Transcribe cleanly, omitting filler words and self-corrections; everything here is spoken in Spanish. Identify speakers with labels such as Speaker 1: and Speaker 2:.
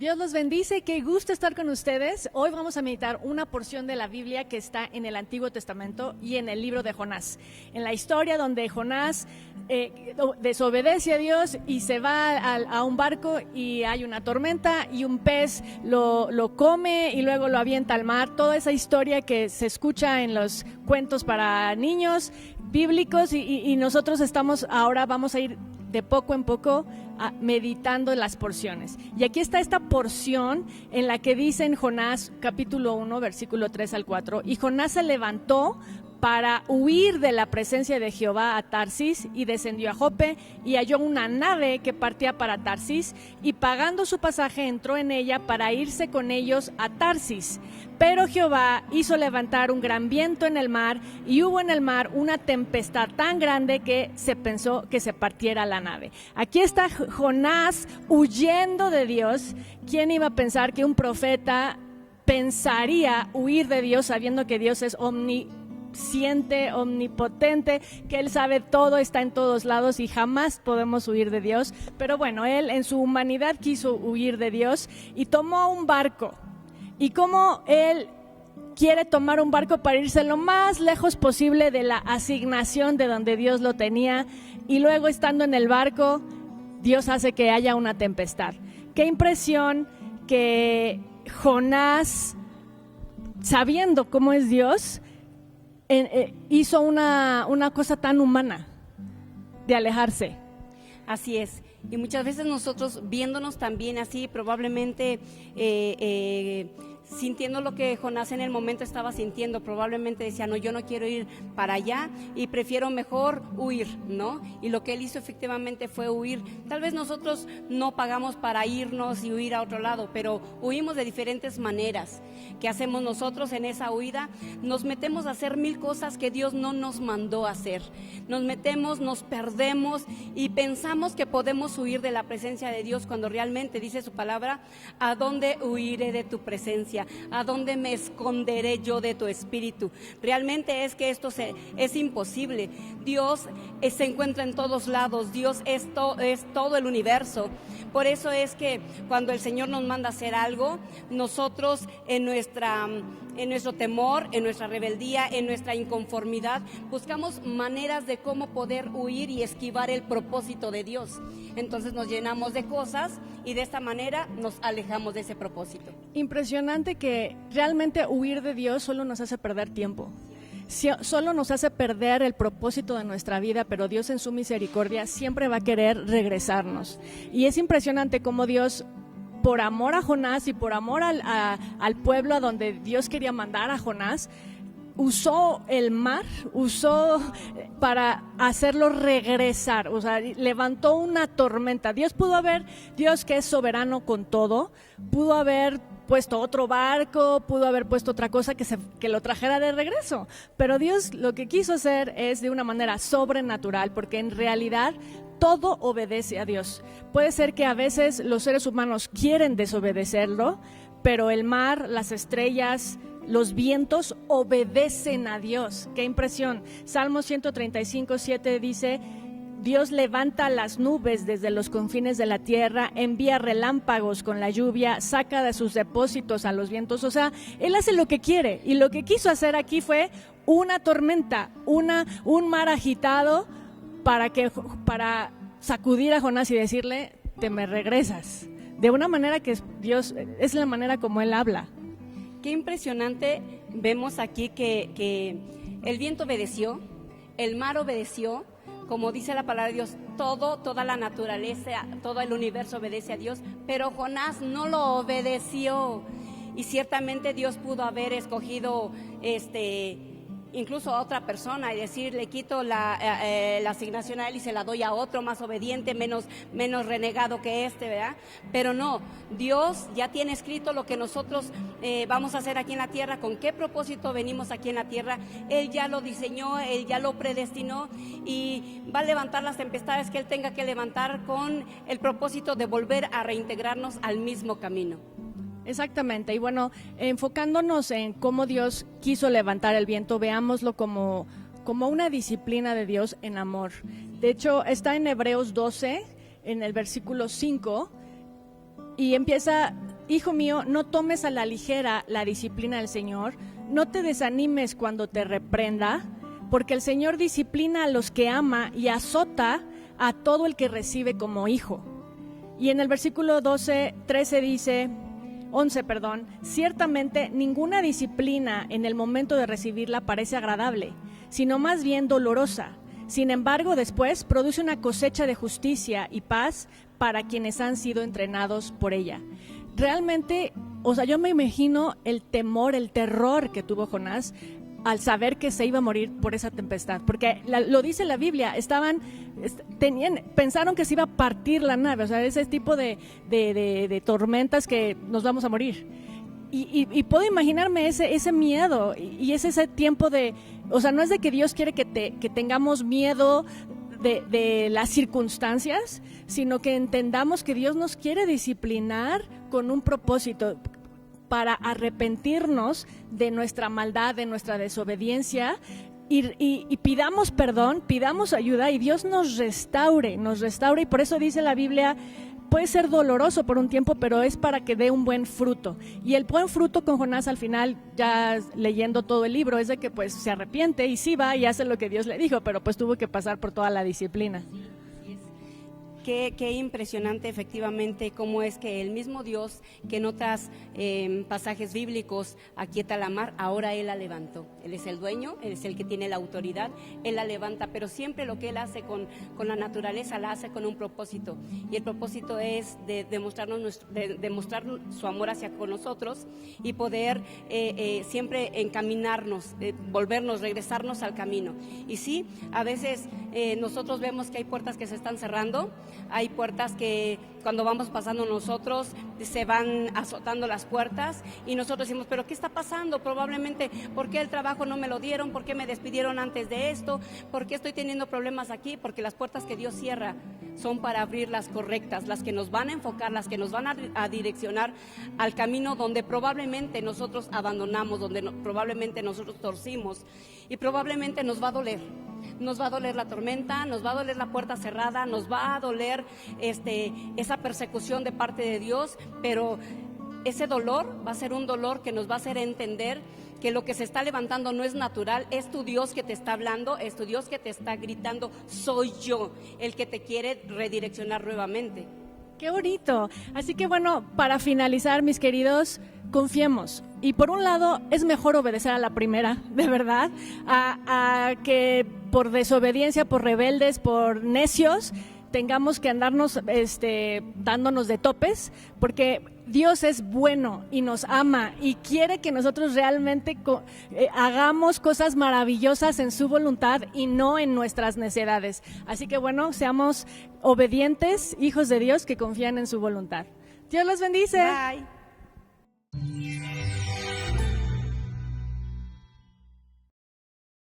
Speaker 1: Dios los bendice, qué gusto estar con ustedes. Hoy vamos a meditar una porción de la Biblia que está en el Antiguo Testamento y en el libro de Jonás. En la historia donde Jonás desobedece a Dios y se va a un barco y hay una tormenta y un pez lo come y luego lo avienta al mar. Toda esa historia que se escucha en los cuentos para niños bíblicos y nosotros vamos a ir de poco en poco meditando las porciones. Y aquí está esta porción en la que dice en Jonás capítulo 1, versículo 3 al 4, y Jonás se levantó para huir de la presencia de Jehová a Tarsis y descendió a Jope y halló una nave que partía para Tarsis y pagando su pasaje entró en ella para irse con ellos a Tarsis. Pero Jehová hizo levantar un gran viento en el mar y hubo en el mar una tempestad tan grande que se pensó que se partiera la nave. Aquí está Jonás huyendo de Dios. ¿Quién iba a pensar que un profeta pensaría huir de Dios sabiendo que Dios es omnisciente, omnipotente, que Él sabe todo, está en todos lados y jamás podemos huir de Dios? Pero bueno, Él en su humanidad quiso huir de Dios y tomó un barco. Y como Él quiere tomar un barco para irse lo más lejos posible de la asignación de donde Dios lo tenía, y luego estando en el barco, Dios hace que haya una tempestad. Qué impresión que Jonás, sabiendo cómo es Dios, hizo una cosa tan humana de alejarse.
Speaker 2: Así es, y muchas veces nosotros viéndonos también así, probablemente sintiendo lo que Jonás en el momento estaba sintiendo, probablemente decía, no, yo no quiero ir para allá y prefiero mejor huir, ¿no? Y lo que él hizo efectivamente fue huir. Tal vez nosotros no pagamos para irnos y huir a otro lado, pero huimos de diferentes maneras. ¿Qué hacemos nosotros en esa huida? Nos metemos a hacer mil cosas que Dios no nos mandó a hacer. Nos metemos, nos perdemos y pensamos que podemos huir de la presencia de Dios cuando realmente dice su palabra, ¿a dónde huiré de tu presencia? ¿A dónde me esconderé yo de tu espíritu? Realmente es que esto es imposible. Dios se encuentra en todos lados. Dios es todo el universo. Por eso es que cuando el Señor nos manda a hacer algo, nosotros en nuestro temor, en nuestra rebeldía, en nuestra inconformidad, buscamos maneras de cómo poder huir y esquivar el propósito de Dios. Entonces nos llenamos de cosas y de esta manera nos alejamos de ese propósito.
Speaker 1: Impresionante que realmente huir de Dios solo nos hace perder tiempo. Solo nos hace perder el propósito de nuestra vida, pero Dios en su misericordia siempre va a querer regresarnos. Y es impresionante cómo Dios, por amor a Jonás y por amor al pueblo a donde Dios quería mandar a Jonás, usó el mar, para hacerlo regresar, o sea, levantó una tormenta. Dios que es soberano con todo, pudo haber puesto otro barco, pudo haber puesto otra cosa que lo trajera de regreso, pero Dios lo que quiso hacer es de una manera sobrenatural, porque en realidad todo obedece a Dios. Puede ser que a veces los seres humanos quieren desobedecerlo, pero el mar, las estrellas, los vientos obedecen a Dios. ¡Qué impresión! Salmo 135:7 dice: Dios levanta las nubes desde los confines de la tierra, envía relámpagos con la lluvia, saca de sus depósitos a los vientos. O sea, Él hace lo que quiere, y lo que quiso hacer aquí fue una tormenta, un mar agitado para sacudir a Jonás y decirle, te me regresas. De una manera que Dios, es la manera como Él habla.
Speaker 2: Qué impresionante vemos aquí que el viento obedeció, el mar obedeció, como dice la palabra de Dios, toda la naturaleza, todo el universo obedece a Dios, pero Jonás no lo obedeció. Y ciertamente Dios pudo haber escogido incluso a otra persona y decir, le quito la asignación a él y se la doy a otro más obediente, menos renegado que ¿verdad? Pero no, Dios ya tiene escrito lo que nosotros vamos a hacer aquí en la tierra, con qué propósito venimos aquí en la tierra. Él ya lo diseñó, Él ya lo predestinó y va a levantar las tempestades que Él tenga que levantar con el propósito de volver a reintegrarnos al mismo camino.
Speaker 1: Exactamente, y bueno, enfocándonos en cómo Dios quiso levantar el viento, veámoslo como una disciplina de Dios en amor. De hecho, está en Hebreos 12, en el versículo 5, y empieza hijo mío, no tomes a la ligera la disciplina del Señor, no te desanimes cuando te reprenda, porque el Señor disciplina a los que ama y azota a todo el que recibe como hijo. Y en el versículo 11 dice, ciertamente ninguna disciplina en el momento de recibirla parece agradable, sino más bien dolorosa. Sin embargo, después produce una cosecha de justicia y paz para quienes han sido entrenados por ella. Realmente, yo me imagino el temor, el terror que tuvo Jonás al saber que se iba a morir por esa tempestad, porque lo dice la Biblia, pensaron que se iba a partir la nave, ese tipo de tormentas que nos vamos a morir. Y puedo imaginarme ese miedo, y es ese tiempo no es de que Dios quiere que tengamos miedo de las circunstancias, sino que entendamos que Dios nos quiere disciplinar con un propósito, para arrepentirnos de nuestra maldad, de nuestra desobediencia, y pidamos perdón, pidamos ayuda, y Dios nos restaure, y por eso dice la Biblia, puede ser doloroso por un tiempo, pero es para que dé un buen fruto. Y el buen fruto con Jonás al final, ya leyendo todo el libro, es de que pues se arrepiente y sí va y hace lo que Dios le dijo, pero pues tuvo que pasar por toda la disciplina.
Speaker 2: Qué impresionante efectivamente cómo es que el mismo Dios que en otros pasajes bíblicos aquieta la mar, ahora Él la levantó. Él es el dueño, Él es el que tiene la autoridad, Él la levanta, pero siempre lo que Él hace con la naturaleza la hace con un propósito, y el propósito es de demostrar su amor hacia con nosotros y poder siempre encaminarnos, regresarnos al camino. Y sí, a veces nosotros vemos que hay puertas que se están cerrando, hay puertas que cuando vamos pasando nosotros se van azotando las puertas y nosotros decimos, pero ¿qué está pasando? Probablemente, ¿por qué el trabajo no me lo dieron? ¿Por qué me despidieron antes de esto? ¿Por qué estoy teniendo problemas aquí? Porque las puertas que Dios cierra son para abrir las correctas, las que nos van a enfocar, las que nos van a direccionar al camino donde probablemente nosotros abandonamos, donde probablemente nosotros torcimos, y probablemente nos va a doler. Nos va a doler la tormenta, nos va a doler la puerta cerrada, nos va a doler esa persecución de parte de Dios, pero ese dolor va a ser un dolor que nos va a hacer entender que lo que se está levantando no es natural, es tu Dios que te está hablando, es tu Dios que te está gritando, soy yo el que te quiere redireccionar nuevamente.
Speaker 1: ¡Qué bonito! Así que bueno, para finalizar, mis queridos, confiemos. Y por un lado, es mejor obedecer a la primera, de verdad, a que por desobediencia, por rebeldes, por necios, tengamos que andarnos dándonos de topes, porque Dios es bueno y nos ama y quiere que nosotros realmente hagamos cosas maravillosas en su voluntad y no en nuestras necedades. Así que bueno, seamos obedientes, hijos de Dios que confían en su voluntad. Dios los bendice.
Speaker 2: Bye.